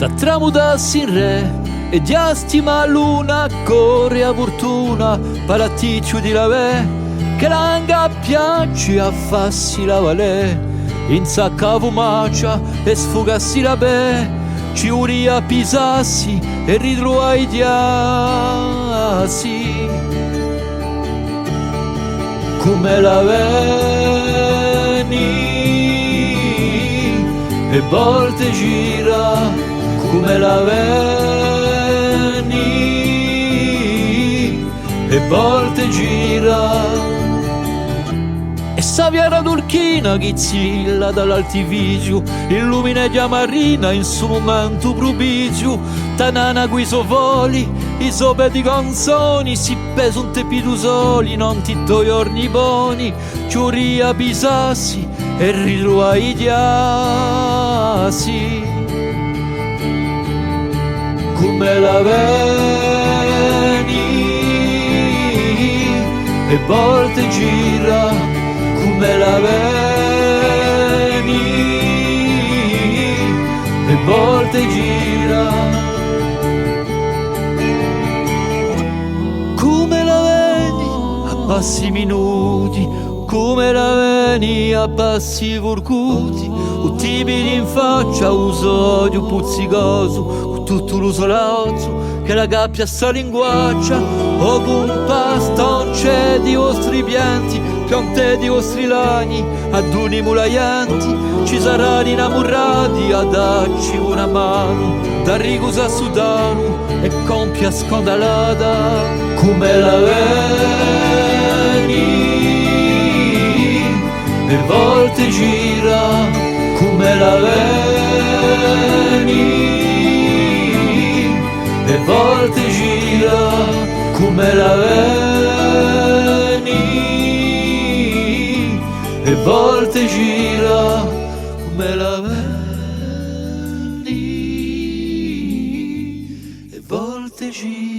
sa tramudassi in re e diastima luna corre a fortuna palatticcio di lavè che l'anga piace a fassi la valè insacca fumacia e sfugassi la bè ci uria pisassi e ritruai diassi come la veni e volte gira come la veni e volte gira e Saviera Turchina che zilla dall'altivisio illumina di marina in suo momento propizio tanana qui sovoli i sope di canzoni si peso un tepidu soli non ti giorni buoni ciuria pisassi e ritruai diasi come la veni e volte gira come la veni e volte gira come la veni a passi minuti come la veni a passi furcuti timidi in faccia uso di un puzzicoso con tutto l'usolazzo che la gabbia sta linguaccia o con pasta non c'è di vostri pianti piante di vostri lani ad uni mulaianti ci saranno innamorati a darci una mano da ricusa sudano e compia scandalata come la veni e volte gira come la veni e volte gira come la veni e volte gira come la veni e volte gira